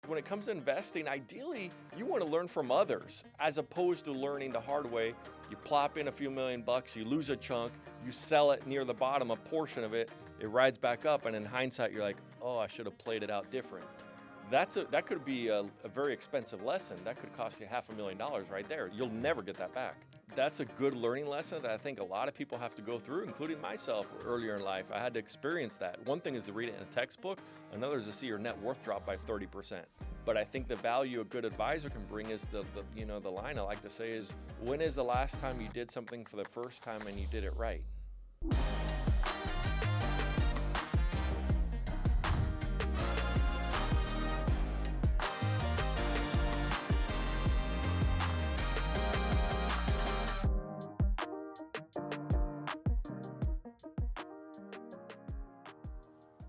when it comes to investing, ideally, you want to learn from others as opposed to learning the hard way. You plop in a few $1,000,000, you lose a chunk, you sell it near the bottom, a portion of it, it rides back up, and in hindsight, you're like, oh, I should have played it out different. That could be a very expensive lesson. That could cost you $500,000 right there. You'll never get that back. That's a good learning lesson that I think a lot of people have to go through, including myself earlier in life. I had to experience that. One thing is to read it in a textbook. Another is to see your net worth drop by 30%. But I think the value a good advisor can bring is the line I like to say is, when is the last time you did something for the first time and you did it right?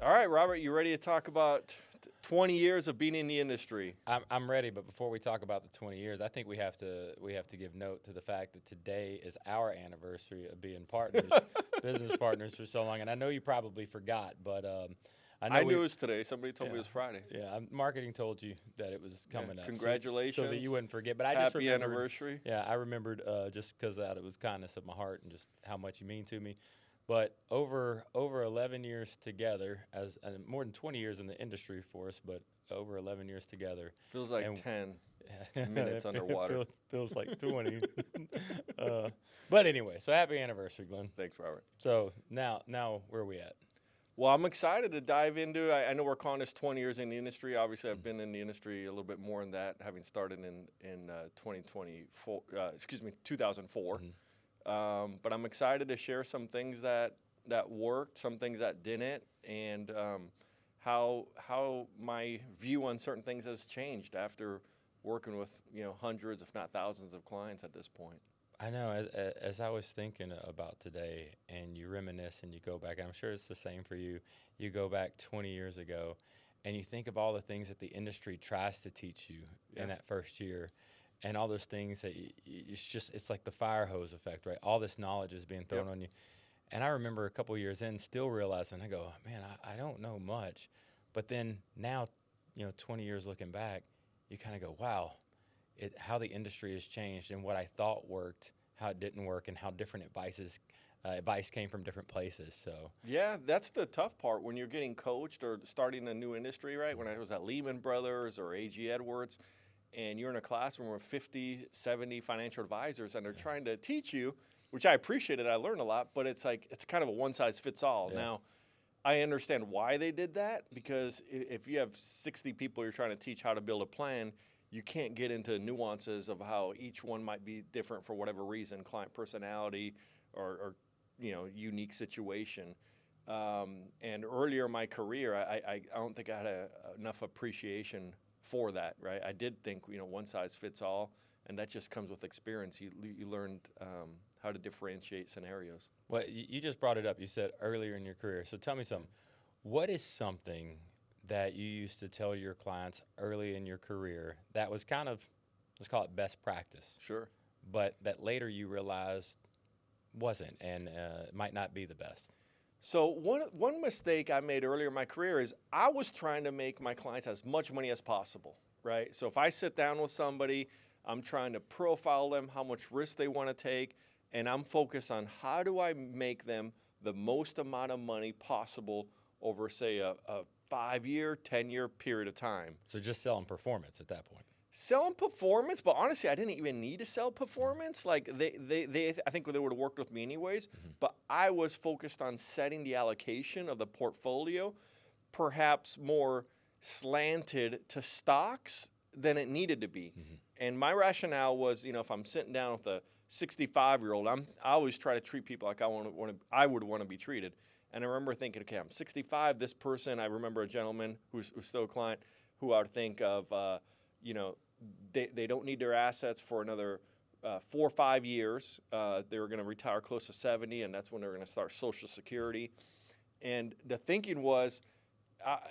All right, Robert, you ready to talk about 20 years of being in the industry? I'm ready, but before we talk about the 20 years, I think we have to give note to the fact that today is our anniversary of being partners, business partners for so long. And I know you probably forgot, but I knew it was today. Somebody told me it was Friday. Yeah, marketing told you that it was coming up. Congratulations. So that you wouldn't forget. But I Happy just remembered, anniversary. Yeah, I remembered just because it was kindness of my heart and just how much you mean to me. But over 11 years together, and more than 20 years in the industry for us, but over 11 years together. Feels like 10 minutes underwater. Feels like 20. But anyway, so happy anniversary, Glenn. Thanks, Robert. So now where are we at? Well, I'm excited to dive into. I know we're calling this 20 years in the industry. Obviously, I've been in the industry a little bit more than that, having started in 2004. Mm-hmm. But I'm excited to share some things that worked, some things that didn't, and how my view on certain things has changed after working with hundreds, if not thousands, of clients at this point. I know. As I was thinking about today, and you reminisce and you go back, and I'm sure it's the same for you. You go back 20 years ago, and you think of all the things that the industry tries to teach you in that first year. And all those things that it's like the fire hose effect, right? All this knowledge is being thrown on you. And I remember a couple of years in still realizing, I go, man, I don't know much. But then now, 20 years looking back, you kind of go, wow, how the industry has changed and what I thought worked, how it didn't work, and how different advice came from different places. So yeah, that's the tough part when you're getting coached or starting a new industry, right? When I was at Lehman Brothers or A.G. Edwards, and you're in a classroom with 50, 70 financial advisors, and they're trying to teach you, which I appreciated. I learned a lot, but it's kind of a one-size-fits-all. Yeah. Now, I understand why they did that, because if you have 60 people you're trying to teach how to build a plan, you can't get into nuances of how each one might be different for whatever reason, client personality or unique situation. And earlier in my career, I don't think I had enough appreciation for that, right? I did think, one size fits all, and that just comes with experience. You learned how to differentiate scenarios. Well, you just brought it up. You said earlier in your career. So tell me something. What is something that you used to tell your clients early in your career that was kind of, let's call it best practice? Sure. But that later you realized wasn't and might not be the best? So one mistake I made earlier in my career is I was trying to make my clients as much money as possible, right? So if I sit down with somebody, I'm trying to profile them, how much risk they want to take, and I'm focused on how do I make them the most amount of money possible over, say, a 5-year, 10-year period of time. So just selling performance at that point. Selling performance, but honestly, I didn't even need to sell performance. Like they I think they would have worked with me anyways. Mm-hmm. But I was focused on setting the allocation of the portfolio, perhaps more slanted to stocks than it needed to be. Mm-hmm. And my rationale was, if I'm sitting down with a 65-year-old, I always try to treat people like I would want to be treated. And I remember thinking, okay, I'm 65. This person, I remember a gentleman who's still a client, who I would think of. They don't need their assets for another 4 or 5 years. They were going to retire close to 70, and that's when they're going to start Social Security. And the thinking was,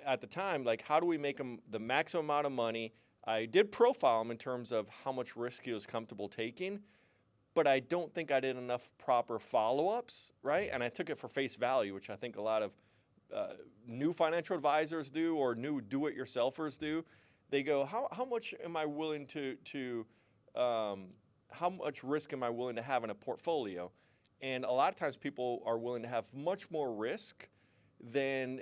at the time, like, how do we make them the maximum amount of money? I did profile him in terms of how much risk he was comfortable taking, but I don't think I did enough proper follow-ups, right? And I took it for face value, which I think a lot of new financial advisors do or new do-it-yourselfers do. they go, how much am I willing to how much risk am I willing to have in a portfolio? And a lot of times people are willing to have much more risk than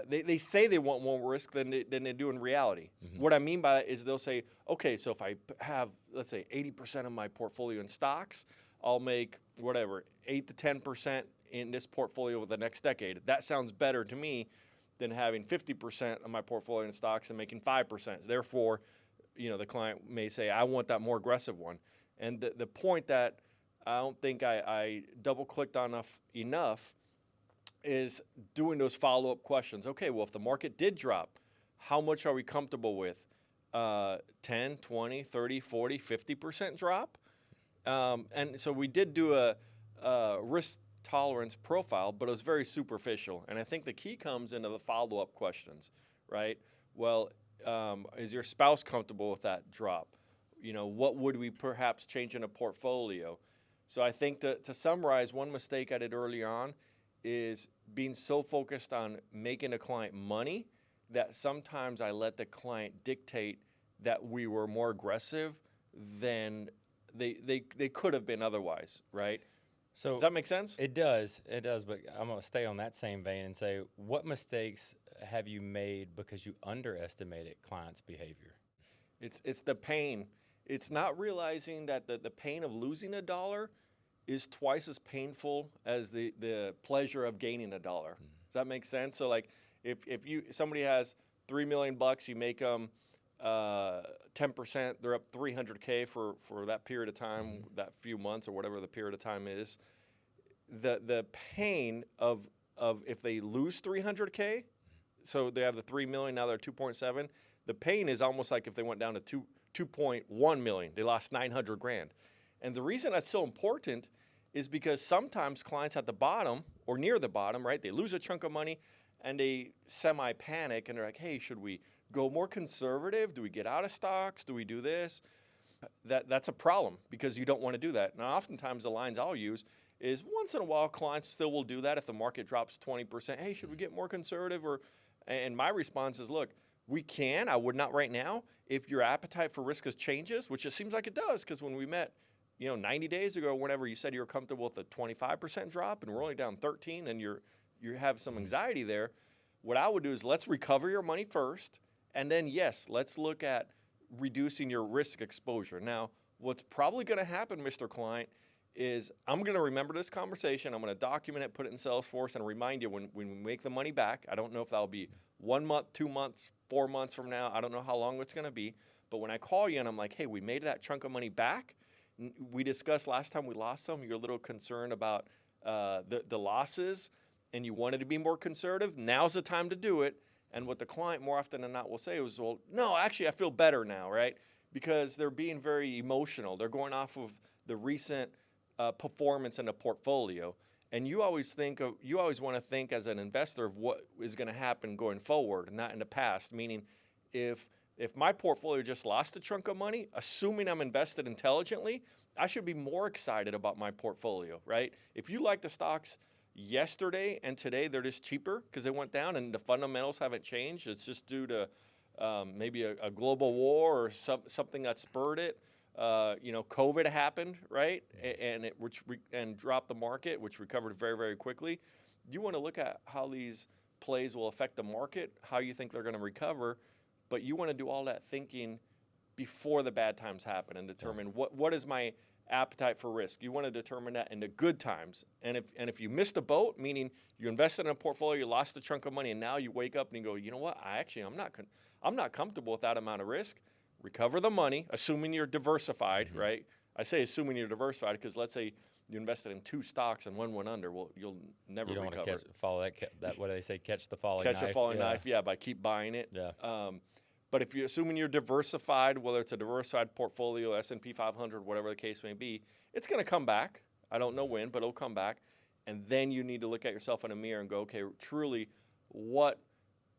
they say they want more risk than they do in reality. What I mean by that is they'll say, okay, so if I have, let's say, 80% of my portfolio in stocks, I'll make whatever, 8 to 10% in this portfolio over the next decade. That sounds better to me than having 50% of my portfolio in stocks and making 5%. Therefore, the client may say, I want that more aggressive one. And the point that I don't think I double-clicked on enough is doing those follow-up questions. Okay, well, if the market did drop, how much are we comfortable with? 10, 20, 30, 40, 50% drop? And so we did do a risk tolerance profile, but it was very superficial. And I think the key comes into the follow-up questions, right? Well, is your spouse comfortable with that drop? What would we perhaps change in a portfolio? So I think to summarize, one mistake I did early on is being so focused on making a client money that sometimes I let the client dictate that we were more aggressive than they could have been otherwise, right? So does that make sense? It does, but I'm going to stay on that same vein and say, what mistakes have you made because you underestimated clients' behavior? It's the pain. It's not realizing that the pain of losing $1 is twice as painful as the pleasure of gaining $1. Does that make sense? So like if somebody has $3 million, you make them 10%, they're up $300K for that period of time, that few months or whatever the period of time is. The pain of if they lose $300K, so they have the 3 million, now they're 2.7. The pain is almost like if they went down to 2.1 million, they lost 900 grand. And the reason that's so important is because sometimes clients at the bottom or near the bottom, right, they lose a chunk of money and they semi-panic and they're like, hey, should we go more conservative? Do we get out of stocks? Do we do this? That's a problem because you don't want to do that. Now, oftentimes the lines I'll use is once in a while clients still will do that if the market drops 20%. Hey, should we get more conservative? And my response is, look, we can. I would not right now. If your appetite for risk changes, which it seems like it does, because when we met, 90 days ago, whenever you said you were comfortable with a 25% drop, and we're only down 13, and you have some anxiety there. What I would do is let's recover your money first, and then yes, let's look at reducing your risk exposure. Now, what's probably going to happen, Mr. Client, is I'm going to remember this conversation. I'm going to document it, put it in Salesforce, and remind you when we make the money back. I don't know if that'll be 1 month, 2 months, 4 months from now. I don't know how long it's going to be. But when I call you and I'm like, hey, we made that chunk of money back. We discussed last time we lost some. You're a little concerned about the losses, and you wanted to be more conservative. Now's the time to do it. And what the client more often than not will say is, well, no, actually, I feel better now, right? Because they're being very emotional. They're going off of the recent performance in the portfolio. And you always want to think as an investor of what is going to happen going forward, not in the past. Meaning, if my portfolio just lost a chunk of money, assuming I'm invested intelligently, I should be more excited about my portfolio, right? If you like the stocks yesterday and today, they're just cheaper because they went down and the fundamentals haven't changed. It's just due to maybe a global war or something that spurred it. COVID happened, right? And dropped the market, which recovered very, very quickly. You want to look at how these plays will affect the market, how you think they're going to recover, but you want to do all that thinking before the bad times happen and determine what is my appetite for risk. You want to determine that in the good times. And if you missed a boat, meaning you invested in a portfolio, you lost a chunk of money, and now you wake up and you go, you know what? I'm not comfortable with that amount of risk. Recover the money, assuming you're diversified, right? I say assuming you're diversified because let's say you invested in 2 stocks and one went under. Well, you'll never recover. You don't want to follow that. What do they say? Catch the falling knife. Catch the falling knife, yeah, by keep buying it. Yeah. But if you're assuming you're diversified, whether it's a diversified portfolio, S&P 500, whatever the case may be, it's going to come back. I don't know when, but it'll come back. And then you need to look at yourself in a mirror and go, okay, truly, what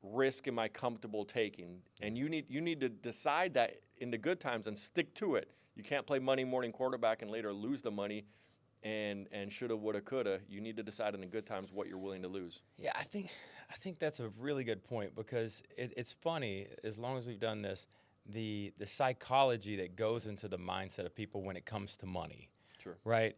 risk am I comfortable taking? And you need to decide that in the good times and stick to it. You can't play Monday morning quarterback and later lose the money and shoulda, woulda, coulda. You need to decide in the good times what you're willing to lose. Yeah, I I think that's a really good point because it's funny, as long as we've done this, the psychology that goes into the mindset of people when it comes to money, Sure. right?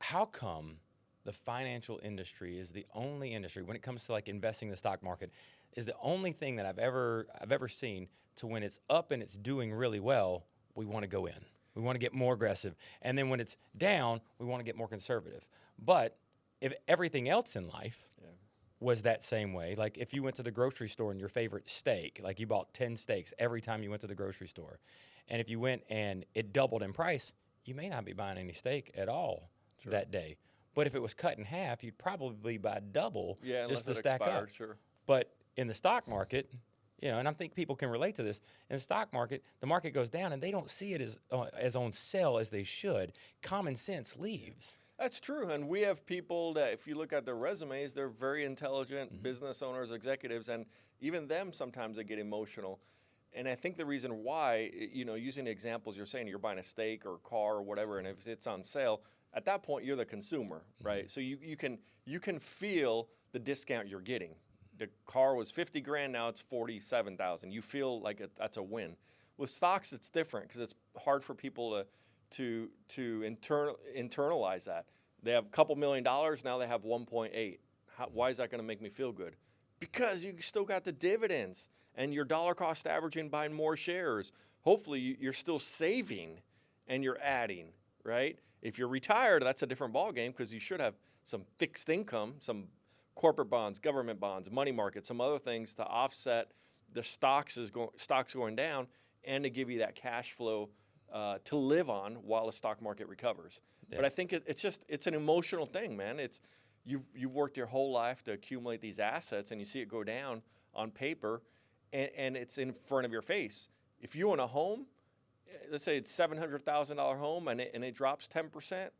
How come the financial industry is the only industry when it comes to like investing in the stock market is the only thing that I've ever seen to when it's up and it's doing really well, we want to go in. We want to get more aggressive. And then when it's down, we want to get more conservative. But if everything else in life was that same way, like if you went to the grocery store and your favorite steak, like you bought 10 steaks every time you went to the grocery store, and if you went and it doubled in price, you may not be buying any steak at all that day. But if it was cut in half, you'd probably buy double just to stack up. Sure. But in the stock market, and I think people can relate to this. In the stock market, the market goes down, and they don't see it as on sale as they should. Common sense leaves. That's true, and we have people that, if you look at their resumes, they're very intelligent business owners, executives, and even them sometimes they get emotional. And I think the reason why, using the examples you're saying, you're buying a steak or a car or whatever, and if it's on sale, at that point you're the consumer, right? So you can feel the discount you're getting. The car was $50,000, now it's $47,000. You feel like that's a win. With stocks, it's different because it's hard for people to internalize that. They have a couple $1 million, now they have 1.8. Why is that going to make me feel good? Because you still got the dividends and your dollar cost averaging buying more shares. Hopefully you're still saving and you're adding, right? If you're retired, that's a different ballgame because you should have some fixed income, some corporate bonds, government bonds, money markets, some other things to offset the stocks going down and to give you that cash flow to live on while the stock market recovers. Yeah. But I think it's an emotional thing, man. You've worked your whole life to accumulate these assets, and you see it go down on paper, and it's in front of your face. If you own a home, let's say it's $700,000 home, and it drops 10%,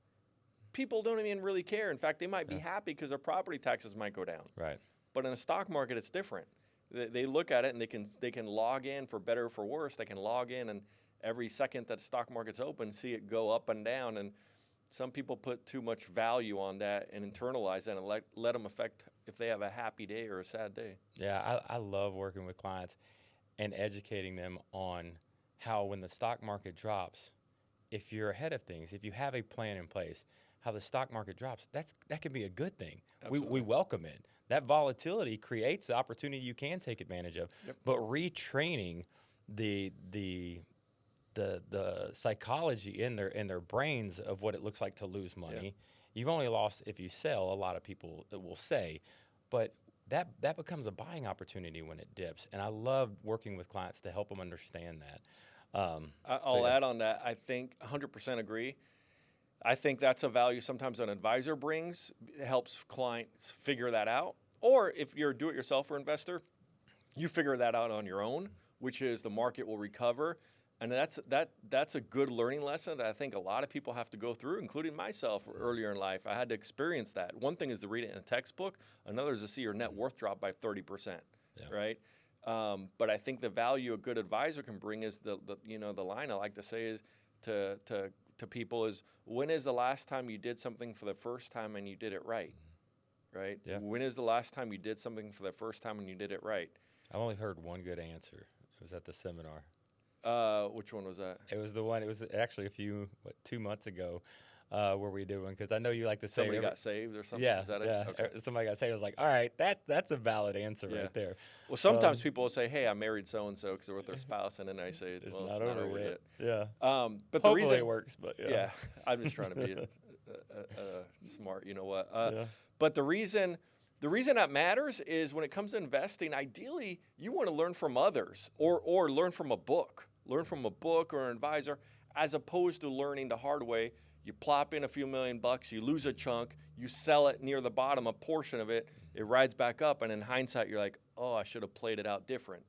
people don't even really care. In fact, they might be happy because their property taxes might go down. Right. But in the stock market, it's different. They look at it and they can log in for better or for worse. They can log in and every second that the stock market's open, see it go up and down. And some people put too much value on that and internalize that and let them affect if they have a happy day or a sad day. Yeah, I love working with clients and educating them on how when the stock market drops, if you're ahead of things, if you have a plan in place, how the stock market drops, that can be a good thing. We welcome it. That volatility creates the opportunity you can take advantage of. Yep. But retraining the psychology in their brains of what it looks like to lose money. Yeah. You've only lost if you sell, a lot of people will say, but that becomes a buying opportunity when it dips. And I love working with clients to help them understand that. I'll add on that. I think 100% agree. I think that's a value sometimes an advisor brings. It helps clients figure that out. Or if you're a do-it-yourselfer investor, you figure that out on your own, which is the market will recover. And that's a good learning lesson that I think a lot of people have to go through, including myself earlier in life. I had to experience that. One thing is to read it in a textbook. Another is to see your net worth drop by 30%, right? But I think the value a good advisor can bring is the line I like to say is to people is, when is the last time you did something for the first time and you did it right? Right? Yeah. When is the last time you did something for the first time and you did it right? I've only heard one good answer. It was at the seminar. Which one was that? It was the one. It was actually 2 months ago, where we did one because I know you like to say somebody got saved or something. Yeah, is that yeah. It? Okay. Somebody got saved. I was like, all right, that's a valid answer right there. Well, sometimes people will say, "Hey, I married so and so because they're with their spouse," and then I say, "It's well, not over yet." Yeah. But hopefully the reason it works, but yeah, I'm just trying to be smart. You know what? But the reason that matters is when it comes to investing, ideally you want to learn from others or learn from a book. Learn from a book or an advisor, as opposed to learning the hard way. You plop in a few $1,000,000, you lose a chunk, you sell it near the bottom, a portion of it, it rides back up, and in hindsight, you're like, oh, I should have played it out different.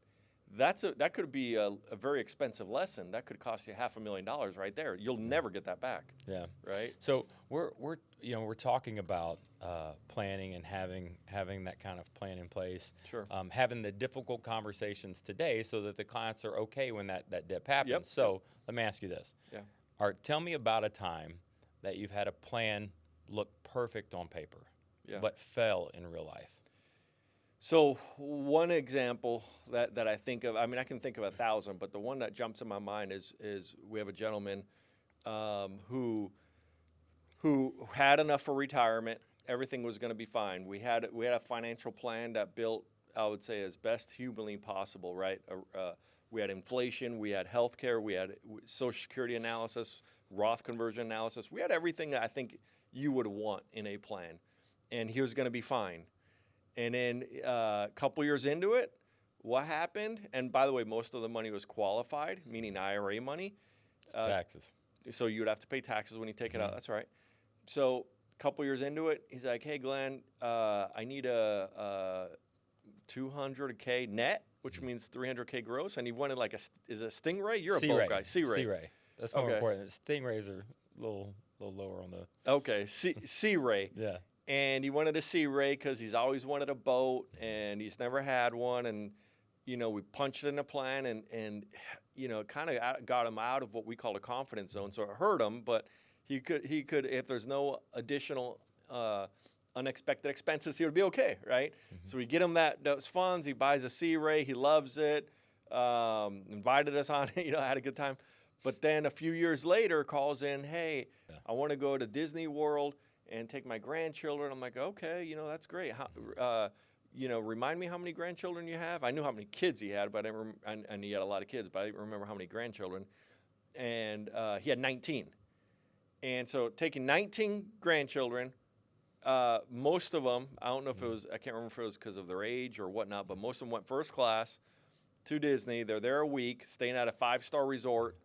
That could be a very expensive lesson. That could cost you $500,000 right there. You'll never get that back. Yeah. Right. So we're talking about planning and having that kind of plan in place. Sure. Having the difficult conversations today so that the clients are okay when that dip happens. Yep. So let me ask you this. Yeah. Art, tell me about a time that you've had a plan look perfect on paper, but fell in real life. So one example that I think of, I mean, I can think of 1,000, but the one that jumps in my mind is we have a gentleman who had enough for retirement. Everything was going to be fine. We had a financial plan that built, I would say, as best humanly possible, right? We had inflation, we had healthcare, we had Social Security analysis, Roth conversion analysis. We had everything that I think you would want in a plan, and he was going to be fine. And then a couple years into it, what happened? And by the way, most of the money was qualified, meaning IRA money. Taxes. So you would have to pay taxes when you take it out. That's right. So a couple years into it, he's like, "Hey, Glenn, I need a 200K net, which means 300K gross." And he wanted like is it a Stingray? You're a boat guy. Sea Ray. That's more important. Stingrays are a little lower on the. Okay, Sea Ray. Yeah. And he wanted a Sea Ray because he's always wanted a boat, and he's never had one. And we punched it in a plan, and kind of got him out of what we call a confidence zone. So it hurt him, but he could if there's no additional unexpected expenses, he would be okay, right? So we get him those funds. He buys a Sea Ray. He loves it. Invited us on it. Had a good time. But then a few years later, calls in, "Hey, I want to go to Disney World and take my grandchildren." I'm like, "Okay, that's great. How, remind me how many grandchildren you have." I knew how many kids he had, but and he had a lot of kids, but I didn't remember how many grandchildren. And he had 19. And so taking 19 grandchildren, most of them, I don't know if I can't remember if it was because of their age or whatnot, but most of them went first class to Disney. They're there a week, staying at a 5-star resort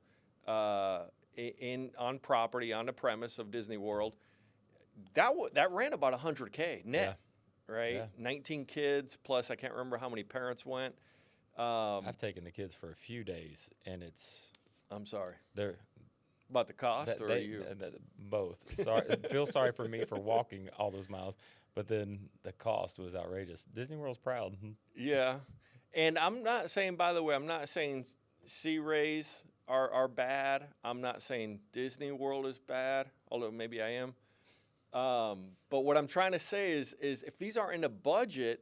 on property, on the premise of Disney World. That ran about 100K net, right? Yeah. 19 kids, plus I can't remember how many parents went. I've taken the kids for a few days, and I'm sorry. they're About the cost, or you? Both. Sorry, feel sorry for me for walking all those miles, but then the cost was outrageous. Disney World's proud. Yeah, and I'm not saying, by the way, I'm not saying Sea Rays are bad. I'm not saying Disney World is bad, although maybe I am. But what I'm trying to say is if these aren't in the budget,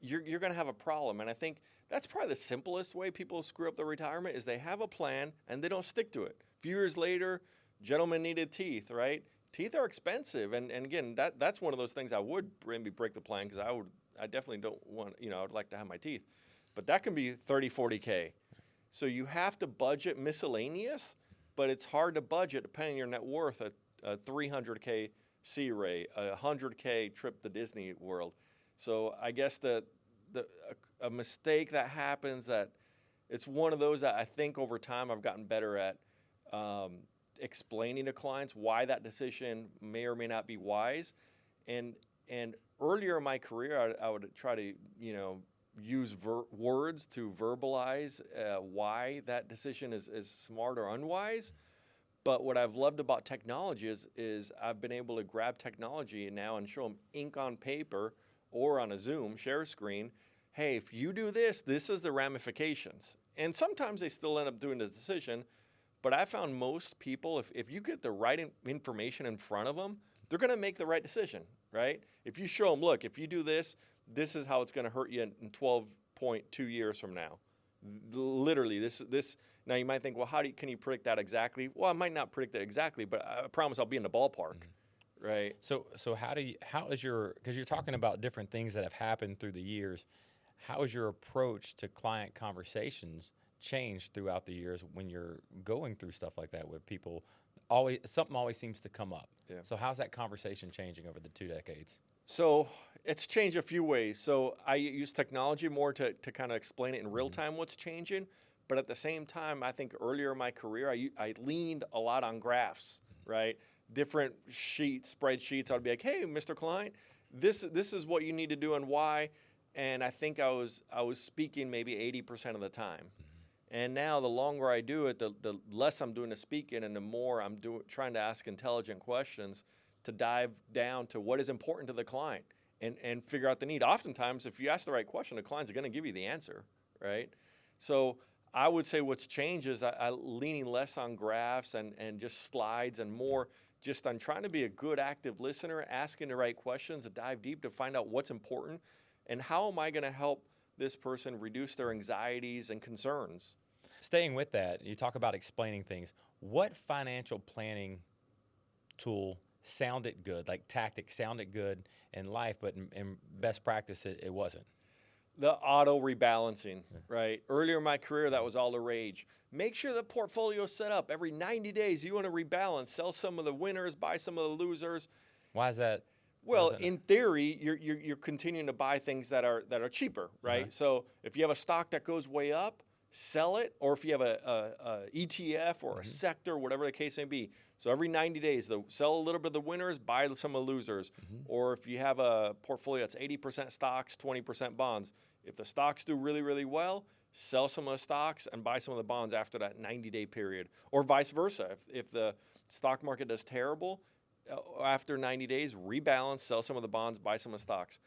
you're going to have a problem. And I think that's probably the simplest way people screw up their retirement is they have a plan and they don't stick to it. A few years later, gentlemen needed teeth, right? Teeth are expensive. And again, that's one of those things I would maybe break the plan because I definitely don't want, I would like to have my teeth. But that can be 30, 40K. So you have to budget miscellaneous, but it's hard to budget depending on your net worth, a 300K Sea Ray, a 100K trip to Disney World. So I guess a mistake that happens, that it's one of those that I think over time I've gotten better at explaining to clients why that decision may or may not be wise. And earlier in my career, I would try to use words to verbalize why that decision is smart or unwise. But what I've loved about technology is I've been able to grab technology now and show them ink on paper or on a Zoom share screen. Hey, if you do this, this is the ramifications. And sometimes they still end up doing the decision. But I found most people, if you get the right information in front of them, they're going to make the right decision, right? If you show them, look, if you do this, this is how it's going to hurt you in 12.2 years from now. Literally, this. Now you might think, well, can you predict that exactly? Well, I might not predict it exactly, but I promise I'll be in the ballpark, right? So because you're talking about different things that have happened through the years, how has your approach to client conversations changed throughout the years when you're going through stuff like that with people? Something always seems to come up. Yeah. So how's that conversation changing over the 2 decades? So it's changed a few ways. So I use technology more to kind of explain it in real time what's changing. But at the same time, I think earlier in my career, I leaned a lot on graphs, right? Different spreadsheets. I'd be like, hey, Mr. Client, this is what you need to do and why. And I think I was speaking maybe 80% of the time. And now the longer I do it, the less I'm doing the speaking and the more I'm trying to ask intelligent questions to dive down to what is important to the client and figure out the need. Oftentimes, if you ask the right question, the client's going to give you the answer, right? So I would say what's changed is I'm leaning less on graphs and just slides and more just on trying to be a good active listener, asking the right questions, to dive deep to find out what's important and how am I going to help this person reduce their anxieties and concerns? Staying with that, you talk about explaining things. What financial planning tool sounded good, like tactics sounded good in life, but in best practice, it wasn't? The auto-rebalancing, right? Earlier in my career, that was all the rage. Make sure the portfolio is set up. Every 90 days, you want to rebalance, sell some of the winners, buy some of the losers. Why is that? Well, in theory, you're continuing to buy things that are cheaper, right? So if you have a stock that goes way up, sell it, or if you have a ETF or a sector, whatever the case may be. So every 90 days, sell a little bit of the winners, buy some of the losers. Or if you have a portfolio that's 80% stocks, 20% bonds, if the stocks do really, really well, sell some of the stocks and buy some of the bonds after that 90-day period. Or vice versa. If the stock market does terrible, after 90 days, rebalance, sell some of the bonds, buy some of the stocks.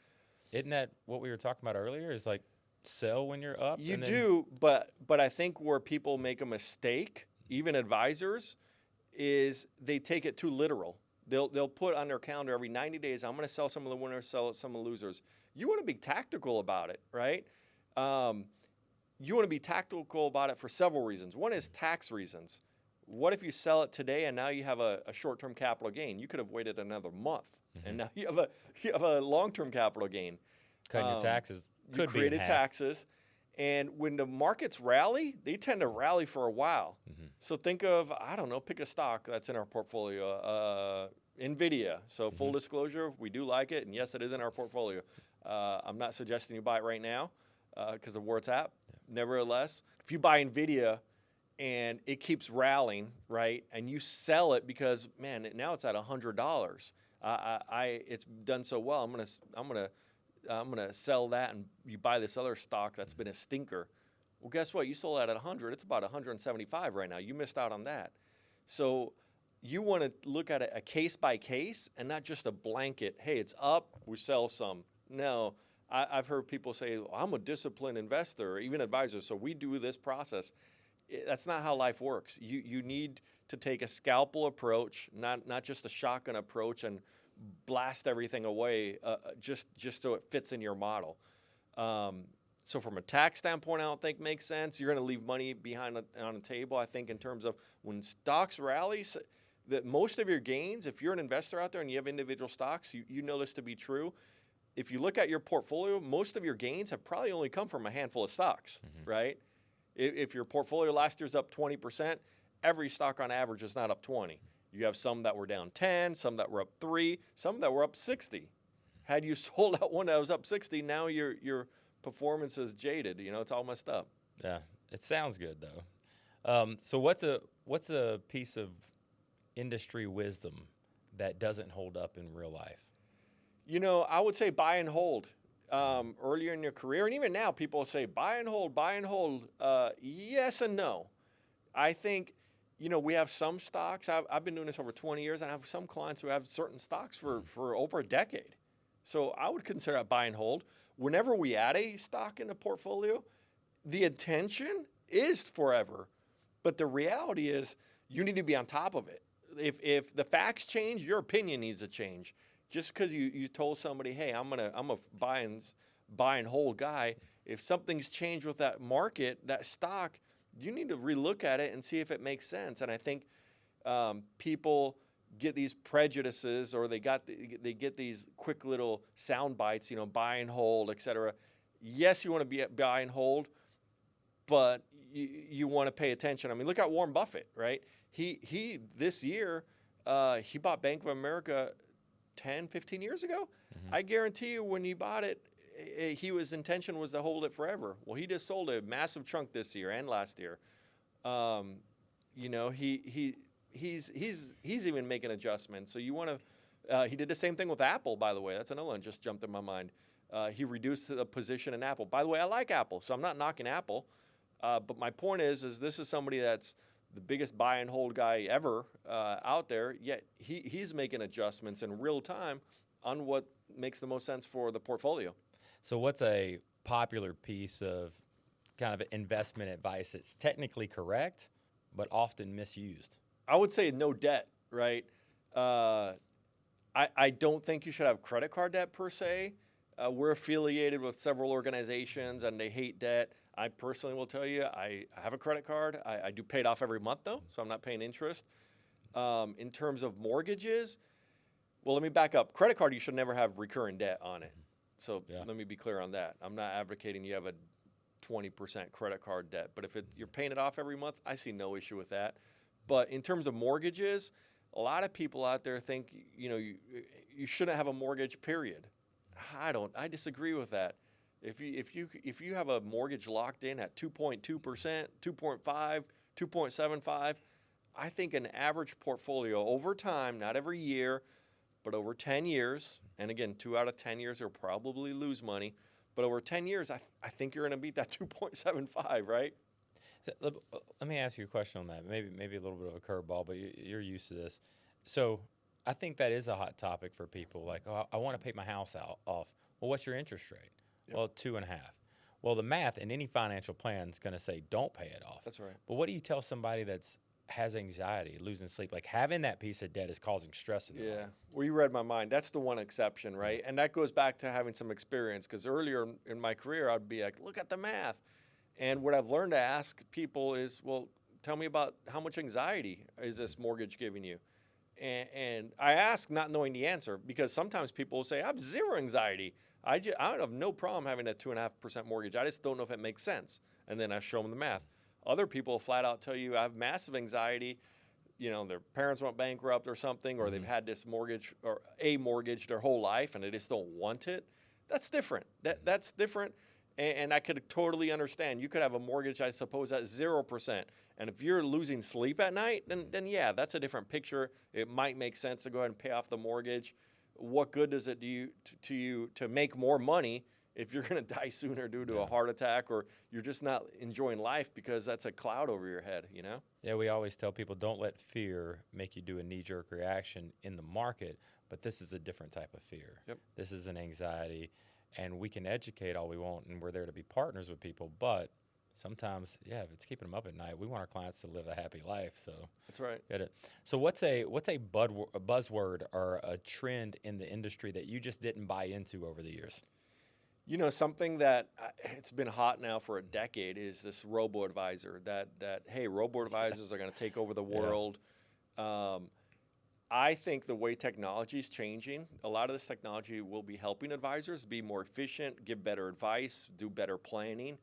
Isn't that what we were talking about earlier? Is like sell when you're up? You do, but I think where people make a mistake, even advisors, is they take it too literal. They'll put on their calendar every 90 days, I'm going to sell some of the winners, sell some of the losers. You want to be tactical about it, right? You want to be tactical about it for several reasons. One is tax reasons. What if you sell it today and now you have a short-term capital gain? You could have waited another month, and now you have a long-term capital gain. Cutting your taxes could You created be in half. taxes, and when the markets rally, they tend to rally for a while. So think of, I don't know, pick a stock that's in our portfolio. NVIDIA. So full disclosure, we do like it, and yes, it is in our portfolio. I'm not suggesting you buy it right now because of where it's at. Nevertheless, if you buy NVIDIA and it keeps rallying, right, and you sell it because, man, now it's at $100. It's done so well. I'm gonna sell that, and you buy this other stock that's been a stinker. Well, guess what? You sold that at 100. It's about 175 right now. You missed out on that. So you want to look at it a case by case and not just a blanket. Hey, it's up, we sell some. No, I've heard people say, well, I'm a disciplined investor, or even advisors, so we do this process. That's not how life works. You need to take a scalpel approach, not just a shotgun approach and blast everything away just so it fits in your model. So from a tax standpoint, I don't think makes sense. You're going to leave money behind on the table. I think in terms of when stocks rally, that most of your gains, if you're an investor out there and you have individual stocks, you know this to be true. If you look at your portfolio, most of your gains have probably only come from a handful of stocks, right? If your portfolio last year's up 20%, every stock on average is not up 20. You have some that were down 10, some that were up 3, some that were up 60. Had you sold out one that was up 60, now your performance is jaded. You know, it's all messed up. Yeah, it sounds good though. So what's a piece of industry wisdom that doesn't hold up in real life? You know, I would say buy and hold. Earlier in your career, and even now, people say buy and hold, buy and hold. Yes and no. I think, you know, we have some stocks. I've been doing this over 20 years, and I have some clients who have certain stocks for over a decade. So I would consider that buy and hold. Whenever we add a stock in the portfolio, the intention is forever. But the reality is you need to be on top of it. If the facts change, your opinion needs to change. Just because you told somebody, hey, I'm a buy and hold guy, if something's changed with that market, that stock, you need to relook at it and see if it makes sense. And I think people get these prejudices, or they get these quick little sound bites, you know, buy and hold, et cetera. Yes, you want to be at buy and hold, but you want to pay attention. I mean, look at Warren Buffett, right? He this year, he bought Bank of America 10, 15 years ago. I guarantee you when he bought it, his intention was to hold it forever. Well, he just sold a massive chunk this year and last year. You know, he's even making adjustments. So you want to, he did the same thing with Apple, by the way. That's another one just jumped in my mind. He reduced the position in Apple. By the way, I like Apple, so I'm not knocking Apple. But my point is this is somebody that's the biggest buy and hold guy ever out there, yet he's making adjustments in real time on what makes the most sense for the portfolio. So what's a popular piece of kind of investment advice that's technically correct, but often misused? I would say no debt, right? I don't think you should have credit card debt per se. We're affiliated with several organizations, and they hate debt. I personally will tell you, I have a credit card. I do pay it off every month, though, so I'm not paying interest. In terms of mortgages, well, let me back up. Credit card, you should never have recurring debt on it. So let me be clear on that. I'm not advocating you have a 20% credit card debt, but if you're paying it off every month, I see no issue with that. But in terms of mortgages, a lot of people out there think, you shouldn't have a mortgage, period. I disagree with that. If you have a mortgage locked in at 2.2%, 2.5, 2.75, I think an average portfolio over time, not every year, but over 10 years, and again, 2 out of 10 years you'll probably lose money, but over 10 years, I think you're going to beat that 2.75, right? So, let me ask you a question on that. Maybe a little bit of a curveball, but you're used to this. So I think that is a hot topic for people. Like, oh, I want to pay my house off. Well, what's your interest rate? Yep. Well, 2.5. Well, the math in any financial plan is going to say don't pay it off. That's right. But what do you tell somebody has anxiety, losing sleep? Like, having that piece of debt is causing stress in their life. Well, you read my mind. That's the one exception, right? And that goes back to having some experience, because earlier in my career, I'd be like, look at the math. And what I've learned to ask people is, well, tell me about how much anxiety is this mortgage giving you? And I ask not knowing the answer, because sometimes people will say, I have zero anxiety. I have no problem having a 2.5% mortgage. I just don't know if it makes sense. And then I show them the math. Other people flat out tell you I have massive anxiety. Their parents went bankrupt or something, or they've had this mortgage or a mortgage their whole life and they just don't want it. That's different. That's different. And I could totally understand. You could have a mortgage, I suppose, at 0%. And if you're losing sleep at night, then yeah, that's a different picture. It might make sense to go ahead and pay off the mortgage. What good does it do to you to make more money if you're going to die sooner due to a heart attack, or you're just not enjoying life because that's a cloud over your head, Yeah, we always tell people, don't let fear make you do a knee-jerk reaction in the market, but this is a different type of fear. Yep. This is an anxiety, and we can educate all we want, and we're there to be partners with people, but sometimes, if it's keeping them up at night, we want our clients to live a happy life. So that's right. Get it. So what's a buzzword or a trend in the industry that you just didn't buy into over the years? Something that it's been hot now for a decade is this robo-advisor that hey, robo-advisors are going to take over the world. I think the way technology is changing, a lot of this technology will be helping advisors be more efficient, give better advice, do better planning.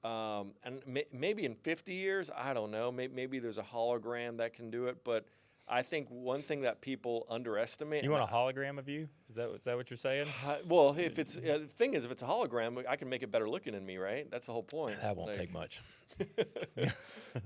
And maybe in 50 years, I don't know, maybe there's a hologram that can do it, but I think one thing that people underestimate. You want a hologram of you? Is that what you're saying? Well, if it's the thing is, if it's a hologram, I can make it better looking than me, right? That's the whole point. That won't take much.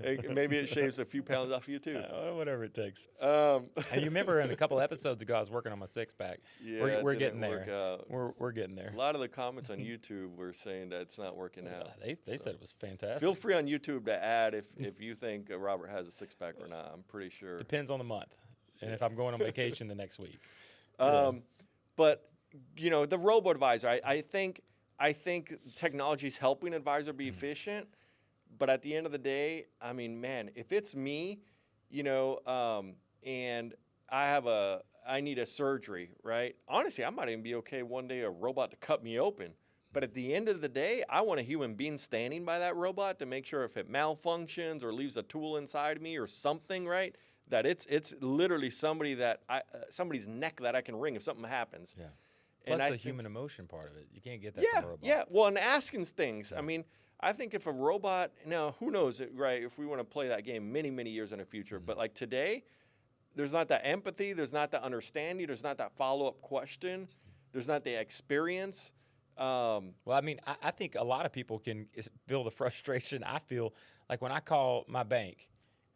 Maybe it shaves a few pounds off you too. Whatever it takes. And you remember in a couple episodes ago, I was working on my six-pack. Yeah, we're getting there. We're getting there. A lot of the comments on YouTube were saying that it's not working out. They said it was fantastic. Feel free on YouTube to add if you think Robert has a six-pack or not. I'm pretty sure. Depends on the month, and if I'm going on vacation the next week. But the robo-advisor, I think technology is helping advisor be efficient. But at the end of the day, I mean, man, if it's me, and I need a surgery, right? Honestly, I might even be okay one day a robot to cut me open. But at the end of the day, I want a human being standing by that robot to make sure if it malfunctions or leaves a tool inside me or something, right? That it's literally somebody's neck that I can wring if something happens. Yeah. Plus the human emotion part of it. You can't get that from a robot. Yeah. Well, and asking things. Yeah. I mean, I think if a robot, now who knows it, right? If we want to play that game many, many years in the future, but like today, there's not that empathy, there's not that understanding, there's not that follow-up question, there's not the experience. Well, I mean, I think a lot of people can feel the frustration. I feel like when I call my bank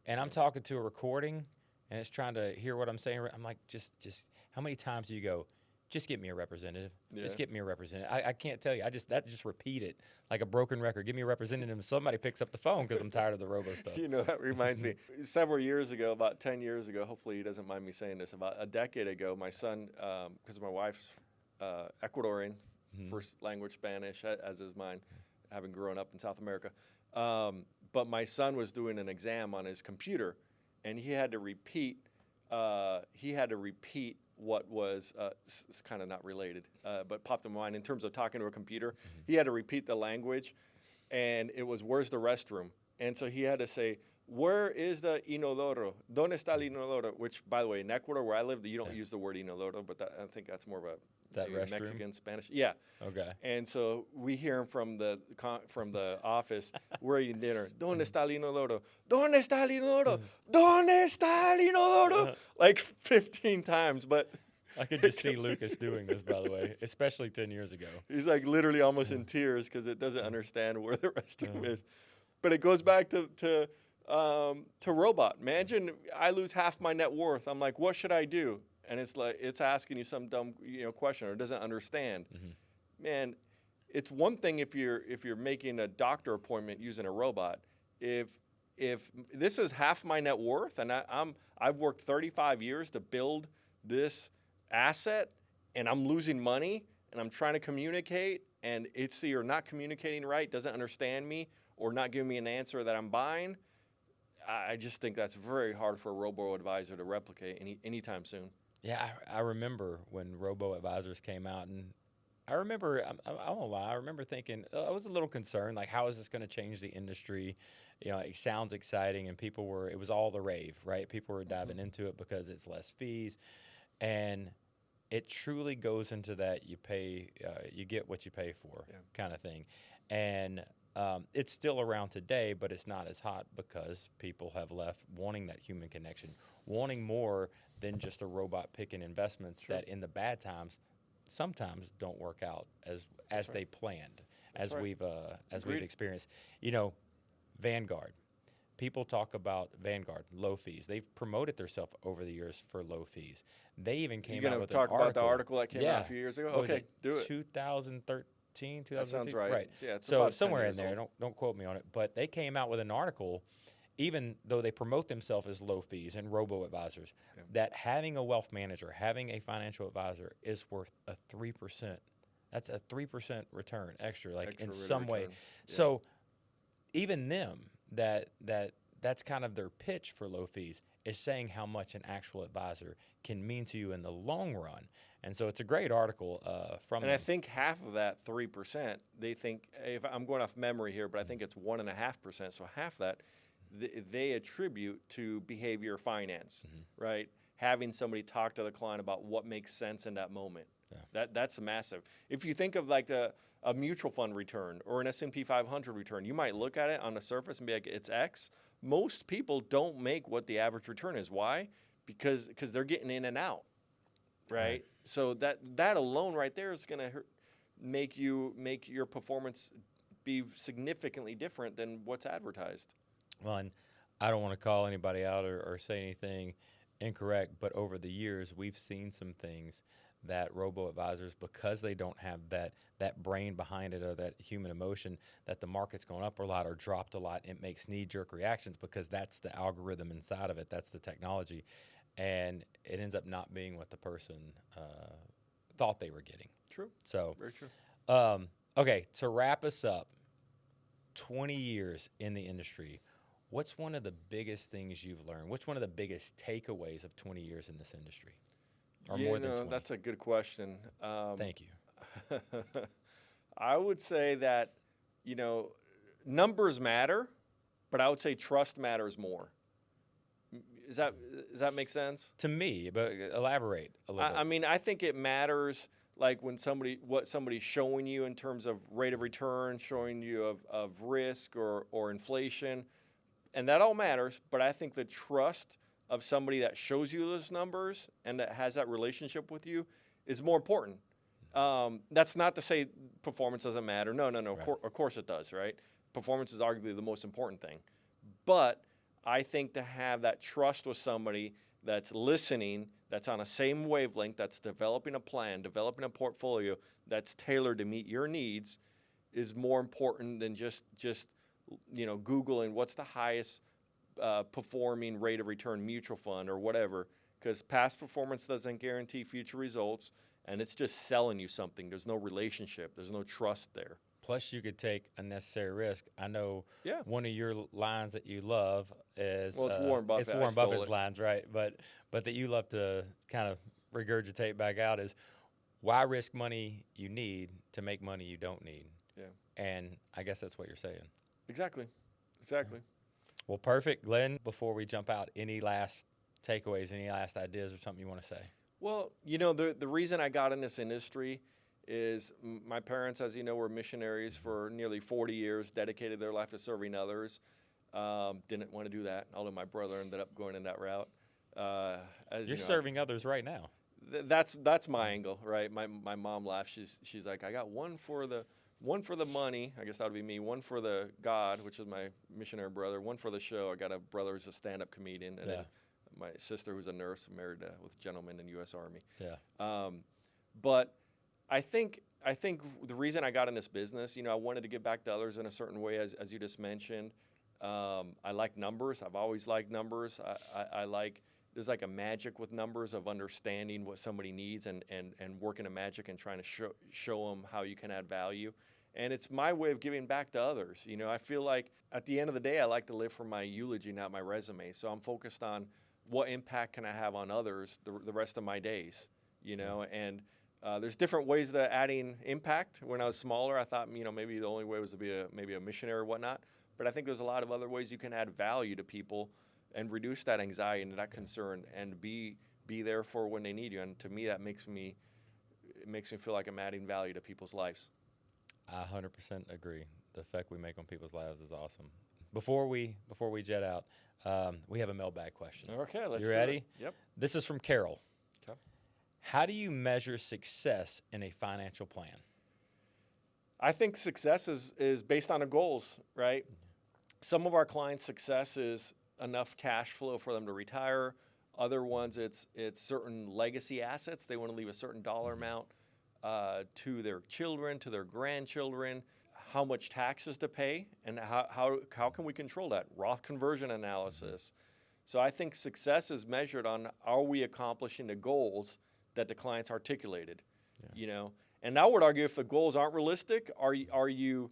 and I'm talking to a recording and it's trying to hear what I'm saying, I'm like, just how many times do you go, just get me a representative. Yeah. Just get me a representative. I can't tell you. Just repeat it like a broken record. Give me a representative. Somebody picks up the phone because I'm tired of the robo stuff. That reminds me. Several years ago, about 10 years ago, hopefully he doesn't mind me saying this, about a decade ago, my son, because my wife's Ecuadorian, first language Spanish, as is mine, having grown up in South America. But my son was doing an exam on his computer, and he had to repeat he had to repeat what was it's kind of not related, but popped in my mind in terms of talking to a computer. He had to repeat the language, and it was, "Where's the restroom?" And so he had to say, "Where is the inodoro? ¿Dónde está el inodoro?" Which, by the way, in Ecuador, where I live, you don't use the word inodoro, but I think that's more of a Mexican, Spanish. Yeah. Okay. And so we hear him from the office. We're eating dinner. ¿Dónde está el inodoro? ¿Dónde está el inodoro? ¿Dónde está el inodoro? Like 15 times, but I could just see Lucas doing this, by the way, especially 10 years ago. he's like literally almost in tears because it doesn't understand where the restroom is. But it goes back to robot. Imagine I lose half my net worth. I'm like, what should I do? And it's like it's asking you some dumb question or it doesn't understand. Man, it's one thing if you're making a doctor appointment using a robot. If this is half my net worth and I've worked 35 years to build this asset and I'm losing money and I'm trying to communicate and it's either not communicating right, doesn't understand me, or not giving me an answer that I'm buying, I just think that's very hard for a robo-advisor to replicate anytime soon. Yeah, I remember when Robo-Advisors came out, and I remember, I won't lie, I remember thinking, I was a little concerned, like, how is this going to change the industry? It sounds exciting, and it was all the rave, right? People were diving into it because it's less fees, and it truly goes into that you get what you pay for kind of thing. And it's still around today, but it's not as hot because people have left wanting that human connection, wanting more than just a robot picking investments that in the bad times sometimes don't work out as they planned, as we've experienced. Vanguard. People talk about Vanguard, low fees. They've promoted themselves over the years for low fees. They even came out with an article. You're going to talk about the article that came out a few years ago? Okay, do it. 2013, 2015? That sounds right. Yeah, it's so about somewhere 10 in years there, old. don't quote me on it, but they came out with an article, even though they promote themselves as low fees and robo-advisors, that having a wealth manager, having a financial advisor is worth a 3%. That's a 3% return extra in some way. Yeah. So even them, that's kind of their pitch for low fees, is saying how much an actual advisor can mean to you in the long run. And so it's a great article from them. And I think half of that 3%, they think, if I'm going off memory here, but I think it's 1.5%. So half that they attribute to behavior finance, right? Having somebody talk to the client about what makes sense in that moment. Yeah. That's massive. If you think of like a mutual fund return or an S&P 500 return, you might look at it on the surface and be like, it's X. Most people don't make what the average return is. Why? Because they're getting in and out, right? So that alone right there is going to make your performance be significantly different than what's advertised. Well, and I don't want to call anybody out or say anything incorrect, but over the years, we've seen some things that robo-advisors, because they don't have that brain behind it or that human emotion, that the market's gone up a lot or dropped a lot. It makes knee-jerk reactions because that's the algorithm inside of it. That's the technology. And it ends up not being what the person thought they were getting. True. So, very true. Okay, to wrap us up, 20 years in the industry, what's one of the biggest things you've learned? What's one of the biggest takeaways of 20 years in this industry? Or more than 20? That's a good question. Thank you. I would say that, numbers matter, but I would say trust matters more. Does that make sense? To me, but elaborate a little bit. I mean, I think it matters like when what somebody's showing you in terms of rate of return, showing you of risk or inflation, and that all matters, but I think the trust of somebody that shows you those numbers and that has that relationship with you is more important. That's not to say performance doesn't matter. No. Right. Of course it does, right? Performance is arguably the most important thing. But I think to have that trust with somebody that's listening, that's on the same wavelength, that's developing a plan, developing a portfolio that's tailored to meet your needs is more important than just Googling what's the highest performing rate of return mutual fund or whatever, because past performance doesn't guarantee future results, and it's just selling you something. There's no relationship. There's no trust there. Plus, you could take unnecessary risk. I know Yeah. one of your lines that you love is Well, it's Warren Buffett. It's I Warren stole Buffett's it. lines, right? But that you love to kind of regurgitate back out is why risk money you need to make money you don't need. Yeah. And I guess that's what you're saying. Exactly. Well, perfect, Glenn. Before we jump out, any last takeaways, any last ideas, or something you want to say? Well, you know, the reason I got in this industry is my parents, as you know, were missionaries for nearly 40 years, dedicated their life to serving others. Didn't want to do that, although my brother ended up going in that route. You're serving others right now. That's my angle, right? My mom laughs. She's like, I got one for the money. I guess that would be me. One for the God, which is my missionary brother. One for the show. I got a brother who's a stand-up comedian, and then my sister who's a nurse, married with a gentleman in the U.S. Army. Yeah. But I think the reason I got in this business, you know, I wanted to give back to others in a certain way, as you just mentioned. I like numbers. I've always liked numbers. I like, there's like a magic with numbers of understanding what somebody needs and working a magic and trying to show them how you can add value. And it's my way of giving back to others. You know, I feel like at the end of the day, I like to live for my eulogy, not my resume. So I'm focused on what impact can I have on others the rest of my days, you know, and there's different ways to adding impact. When I was smaller, I thought, you know, maybe the only way was to be maybe a missionary or whatnot. But I think there's a lot of other ways you can add value to people and reduce that anxiety and that concern and be there for when they need you. And to me, that makes me feel like I'm adding value to people's lives. I 100% agree. The effect we make on people's lives is awesome. Before we jet out, we have a mailbag question. Okay, let's You do ready? it. Yep. This is from Carol. Okay. How do you measure success in a financial plan? I think success is based on the goals, right? Some of our clients' success is enough cash flow for them to retire. Other ones, it's certain legacy assets. They want to leave a certain dollar amount to their children, to their grandchildren. How much taxes to pay, and how can we control that? Roth conversion analysis. So I think success is measured on, are we accomplishing the goals that the clients articulated? Yeah. You know, and I would argue if the goals aren't realistic, are you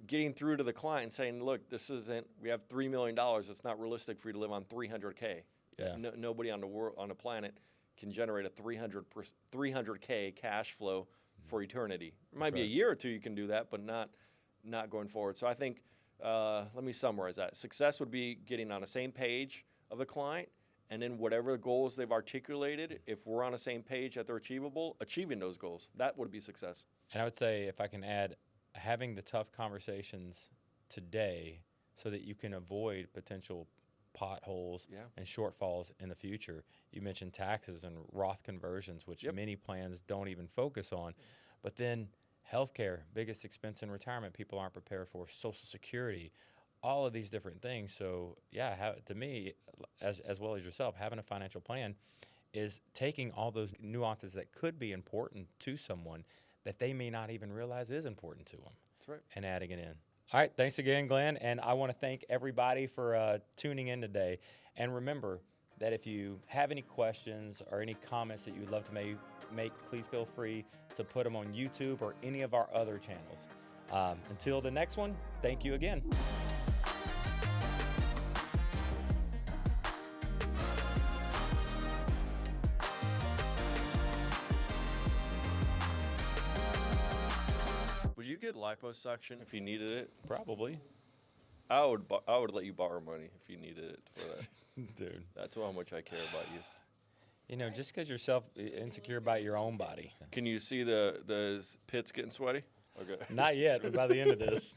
getting through to the client and saying, look, this isn't, we have $3 million. It's not realistic for you to live on $300K. Yeah. Nobody on the planet can generate a $300K cash flow for eternity. It might be a year or two you can do that, but not going forward. So I think, let me summarize that. Success would be getting on the same page of the client, and then whatever goals they've articulated, if we're on the same page that they're achievable, achieving those goals. That would be success. And I would say, if I can add, having the tough conversations today so that you can avoid potential potholes and shortfalls in the future. You mentioned taxes and Roth conversions, which many plans don't even focus on. But then healthcare, biggest expense in retirement, people aren't prepared for. Social Security, all of these different things. So to me, as well as yourself, having a financial plan is taking all those nuances that could be important to someone that they may not even realize is important to them. That's right. And adding it in. All right, thanks again, Glenn. And I want to thank everybody for tuning in today. And remember that if you have any questions or any comments that you'd love to make, please feel free to put them on YouTube or any of our other channels. Until the next one, thank you again. Would you get liposuction if you needed it? Probably. I would let you borrow money if you needed it for that. Dude. That's how much I care about you. You know, just because you're insecure about your own body. Can you see the pits getting sweaty? Okay. Not yet, but by the end of this.